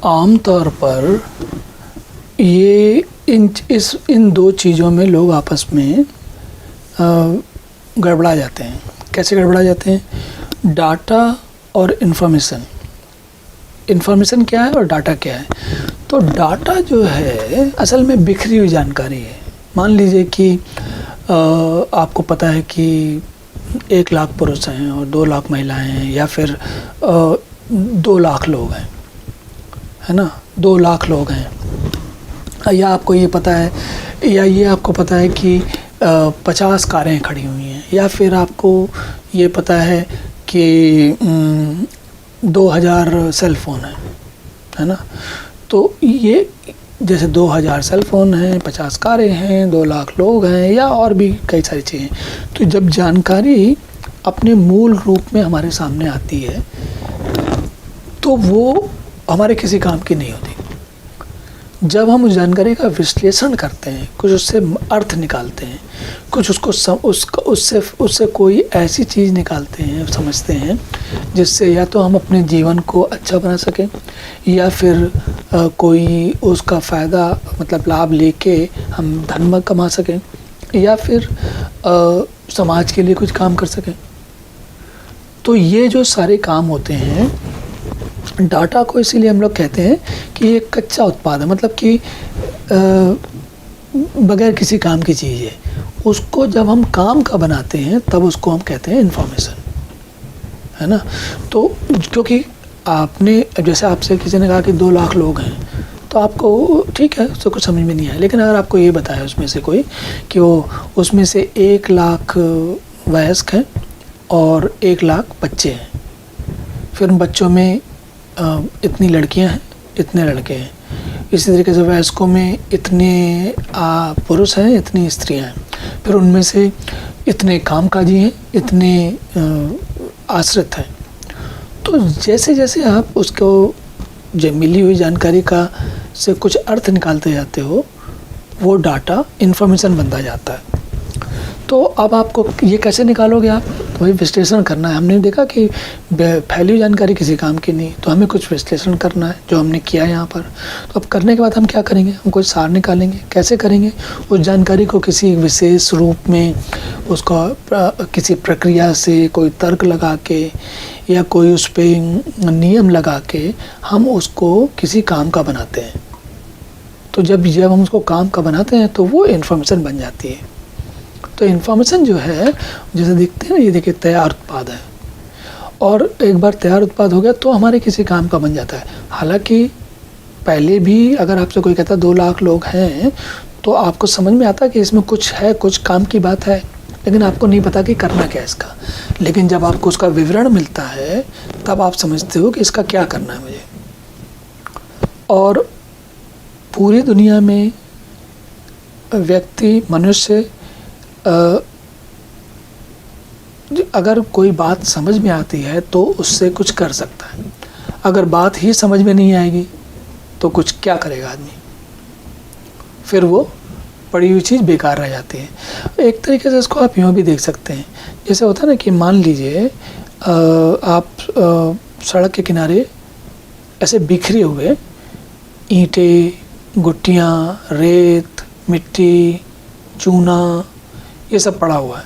आम तौर पर ये इन दो चीज़ों में लोग आपस में गड़बड़ा जाते हैं। कैसे गड़बड़ा जाते हैं? डाटा और इन्फॉर्मेशन। इन्फॉर्मेशन क्या है और डाटा क्या है? तो डाटा जो है असल में बिखरी हुई जानकारी है। मान लीजिए कि आपको पता है कि 1 लाख पुरुष हैं और 2 लाख महिलाएं हैं, या फिर 2 लाख लोग हैं, है ना, 2 लाख लोग हैं। या आपको ये पता है, या ये आपको पता है कि 50 कारें खड़ी हुई हैं, या फिर आपको ये पता है कि 2000 सेल फ़ोन है ना। तो ये जैसे 2000 सेल फ़ोन हैं, 50 कारें हैं, 2 लाख लोग हैं, या और भी कई सारी चीज़ें। तो जब जानकारी अपने मूल रूप में हमारे सामने आती है तो वो हमारे किसी काम की नहीं होती। जब हम उस जानकारी का विश्लेषण करते हैं, कुछ उससे अर्थ निकालते हैं, कुछ उससे कोई ऐसी चीज़ निकालते हैं, समझते हैं, जिससे या तो हम अपने जीवन को अच्छा बना सकें, या फिर कोई उसका फ़ायदा मतलब लाभ लेके हम धन कमा सकें, या फिर समाज के लिए कुछ काम कर सकें। तो ये जो सारे काम होते हैं, डाटा को इसीलिए हम लोग कहते हैं कि ये कच्चा उत्पाद है, मतलब कि बगैर किसी काम की चीज़ है। उसको जब हम काम का बनाते हैं तब उसको हम कहते हैं इन्फॉर्मेशन, है ना। तो क्योंकि आपने जैसे आपसे किसी ने कहा कि 2 लाख लोग हैं, तो आपको ठीक है, उससे कुछ समझ में नहीं आया। लेकिन अगर आपको ये बताया उसमें से कोई कि वो उसमें से 1 लाख वयस्क हैं और 1 लाख बच्चे हैं, फिर उन बच्चों में इतनी लड़कियां हैं, इतने लड़के हैं, इसी तरीके से वयस्कों में इतने पुरुष हैं, इतनी स्त्रियां हैं, फिर उनमें से इतने कामकाजी हैं, इतने आश्रित हैं। तो जैसे जैसे आप उसको जो मिली हुई जानकारी का से कुछ अर्थ निकालते जाते हो, वो डाटा इन्फॉर्मेशन बनता जाता है। तो अब आपको ये कैसे निकालोगे? आप तो वही विश्लेषण करना है। हमने देखा कि फैली हुई जानकारी किसी काम की नहीं, तो हमें कुछ विश्लेषण करना है, जो हमने किया यहाँ पर। तो अब करने के बाद हम क्या करेंगे? हम कुछ सार निकालेंगे। कैसे करेंगे? उस जानकारी को किसी विशेष रूप में, उसका किसी प्रक्रिया से, कोई तर्क लगा के या कोई उस पर नियम लगा के हम उसको किसी काम का बनाते हैं। तो जब हम उसको काम का बनाते हैं तो वो इन्फॉर्मेशन बन जाती है। तो इन्फॉर्मेशन जो है, जैसे देखते हैं ना, ये देखिए तैयार उत्पाद है, और एक बार तैयार उत्पाद हो गया तो हमारे किसी काम का बन जाता है। हालांकि पहले भी अगर आपसे कोई कहता 2 लाख लोग हैं, तो आपको समझ में आता कि इसमें कुछ है, कुछ काम की बात है, लेकिन आपको नहीं पता कि करना क्या है इसका। लेकिन जब आपको उसका विवरण मिलता है तब आप समझते हो कि इसका क्या करना है मुझे। और पूरी दुनिया में व्यक्ति, मनुष्य, अगर कोई बात समझ में आती है तो उससे कुछ कर सकता है। अगर बात ही समझ में नहीं आएगी तो कुछ क्या करेगा आदमी? फिर वो पड़ी हुई चीज़ बेकार रह जाती है। एक तरीके से इसको आप यूँ भी देख सकते हैं, जैसे होता है ना कि मान लीजिए आप सड़क के किनारे ऐसे बिखरे हुए ईंटें, गुट्टियाँ, रेत, मिट्टी, चूना, ये सब पड़ा हुआ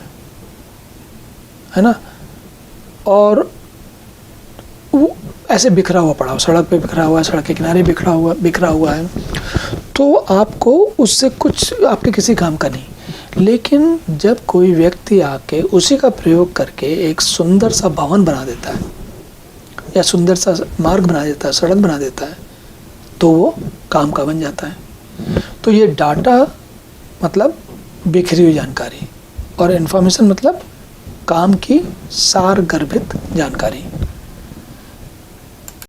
है ना, और वो ऐसे बिखरा हुआ पड़ा हुआ, सड़क पे बिखरा हुआ है, सड़क के किनारे बिखरा हुआ है। तो आपको उससे कुछ आपके किसी काम का नहीं। लेकिन जब कोई व्यक्ति आके उसी का प्रयोग करके एक सुंदर सा भवन बना देता है, या सुंदर सा मार्ग बना देता है, सड़क बना देता है, तो वो काम का बन जाता है। तो ये डाटा मतलब बिखरी हुई जानकारी, और इन्फॉर्मेशन मतलब काम की सार गर्भित जानकारी।